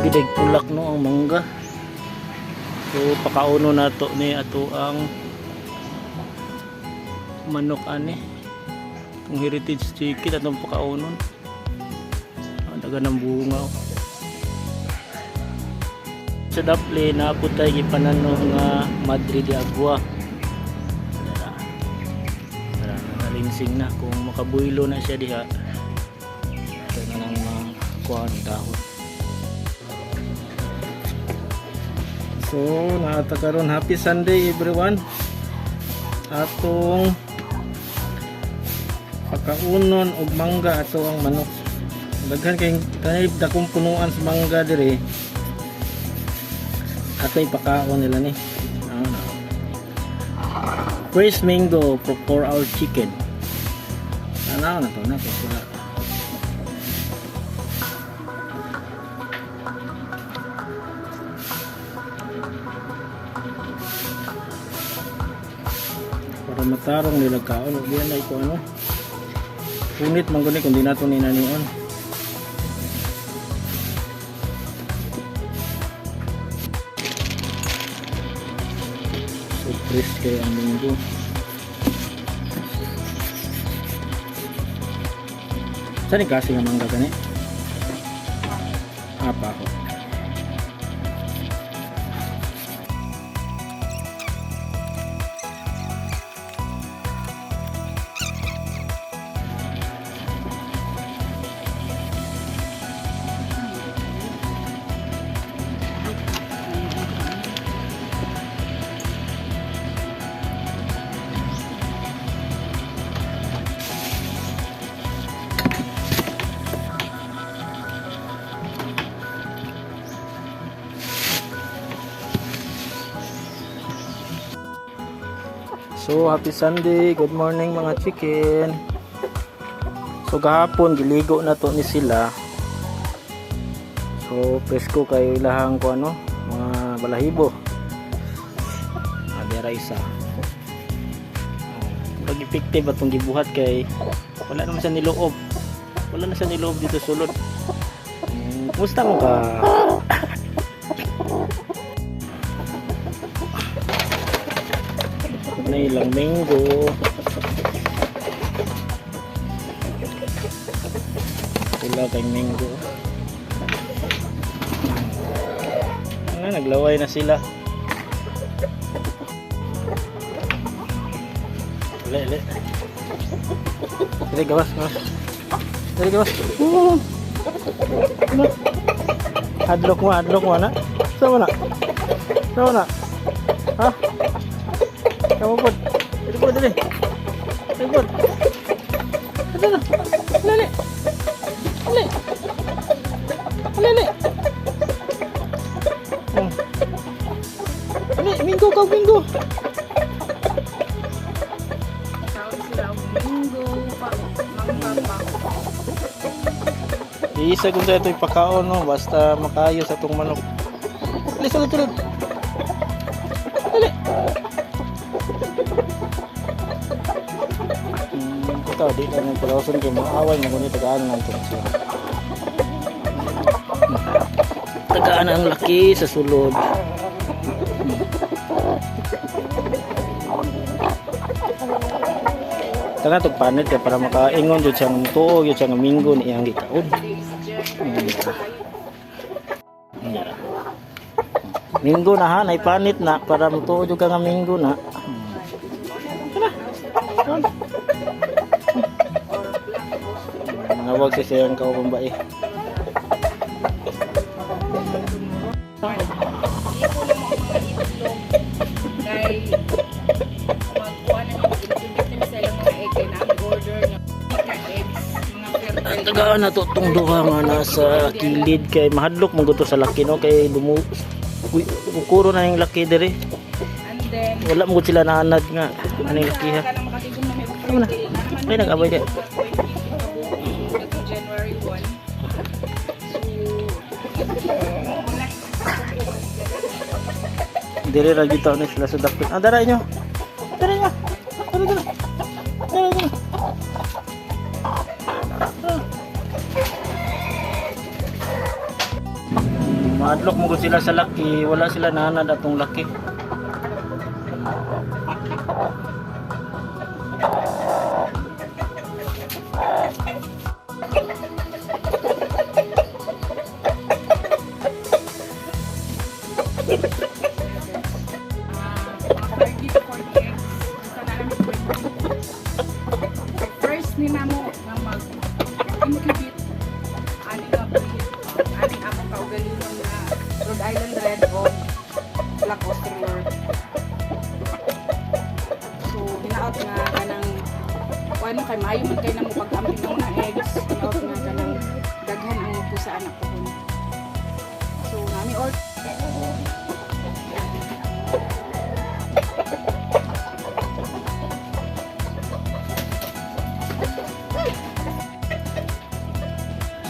gidig pulak no ang mangga. So pakauno na to ni ato ang manok ani. Itong heritage chicken atong pakaunon. Daga ng bunga. Sa daple na po tayo ipananong nga Madre de Agua. Para nalinsing na kung makabuylo na siya diha. Ito na lang makuha ng dahon. So natakaroon happy Sunday everyone. Atong pakaunon og mangga ato ang manok. Daghan kay dakong punuan sa mangga dire. Ato ipakaon nila ni. Fresh mango for our chicken. Ano na to na pala. Para matarong nila kaon, diyan na ito ano. Punit man guni kundi nato ni nanion. Fresh kaya ang munggo. Saan yung kasi nga mangga gani? Apa ako? So happy Sunday, good morning mga chicken. So gahapon giligo na to ni sila. So presko kayo ilahang ko ano, mga balahibo. Adera isa. Pag effective atong gibuhat kay wala naman siya niloob. Wala na siya niloob dito sulod. Kumusta mo ka? Na ilang mango. Wala kayong mango. Naglaway na sila. Lele. Dali gawas, gawas. Dali gawas. Hadlock mo na. Sama na. Sama na. Ha? Kamu pun, itu pun tadi, itu pun, itu lah, lele, lele, lele, ini minggu kau minggu, bisa kung sa ito ipakaon no, basta makayo sa itong manok. Dali, sulod. Dali. Ito, di lang yung palawson kayo maaway mo kung tagaan lang ito siya. Tagaan ang laki sa sulod. Tagaan itong panit ka para makaingon dyan siyang tuo, dyan siyang minggo ni iyang gikaon. Minggo na ha, naipanit na para mutuo dyan ka nga minggo na. Nawag si siyang kao pambae. Ang tagaan na to itong duha nga nasa kilid kay mahadlok mong gusto sa laki no kay bukuro na yung laki dire. Wala mo sila naanad nga ano yung laki ha. Ano na? Ay nag-abay dyan. Dire ra gito ni sila sa dapit. Ah, dara nyo. Dara nyo. Dara. Mahadlok mo gud sila sa laki, wala sila nanad atong laki. First ni namo nga mag-incubate ani nga breed, ani among kaugalingon na Rhode Island Red o Black Australian. So hinaot nga kanang ano kay maayo man kay namo pag-amping ng mga eggs, hinaot nga kanang daghan ang pusa anak ko. So nami or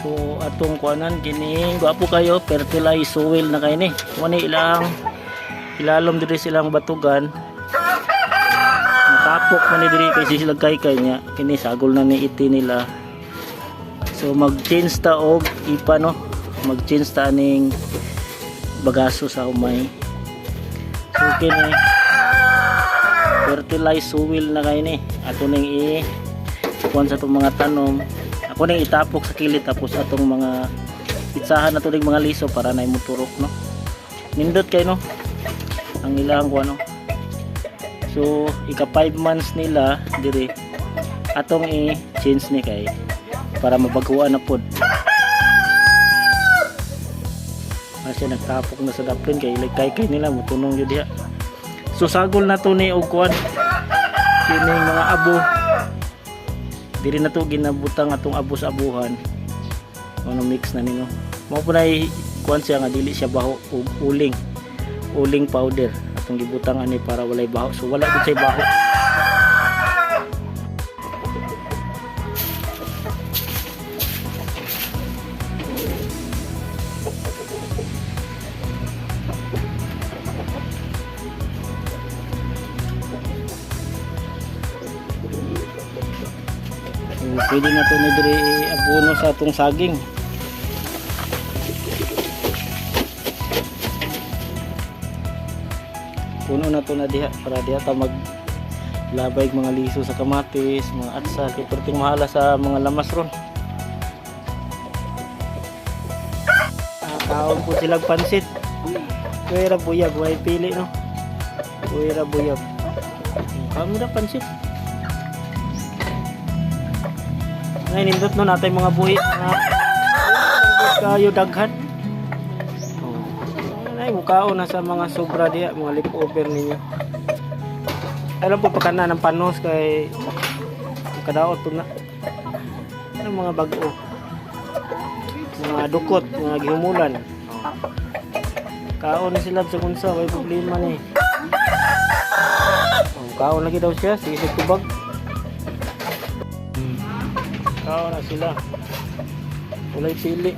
So atong kuanan kini gwapo kayo, fertilize soil na kayo ni. Muna ilalom diri silang batugan. Matapok man ni diri kay sila kay niya. Kini sagol na ni iti nila. So mag-change ta og ipa no. Mag-change ta ning bagaso sa umay. So kini fertilize soil na kayo ni. Ato ning kuan sa itong mga tanom. Ako nang itapok sa kilid tapos atong mga pitsahan na tulig mga liso para na imuturok no. Nindot kayo no. Ang ilang ko ano. So ika 5 months nila diri atong i-change ni kay para mabaguan na pod. Kasi nagtapok na sa daplin kay kay nila mutunong jud diha. So sagol na to ni og kuan kining mga abo. Diri na to ginabutang atong abos-abuhan. Ano mix na ninyo. Mao po na kuan siya nga dili siya baho og uling. Uling powder atong gibutang ani para walay baho. So wala gud say baho. Pwede na to ni diri abono sa atong saging. Puno na to na diha para diha ta maglabay mga liso sa kamatis, mga atsa, kay perting mahala sa mga lamas ron. Kaon po silang pansit. Kuwera buyag, way pili no. Kuwera buyag. Kami na pansit. Ngayon nindot no natay mga buhi na kayo daghan. Ay mukaon na sa mga sobra diha, mga leftover ninyo. Alam po pakana ng panos kay kadaot to na. Ano mga bag-o. Mga dukot, mga gihumulan. Kaon na sila sa kunsa, may problema ni. Kaon lagi daw siya, sige sa tubag. Kaon na sila. Walay pili.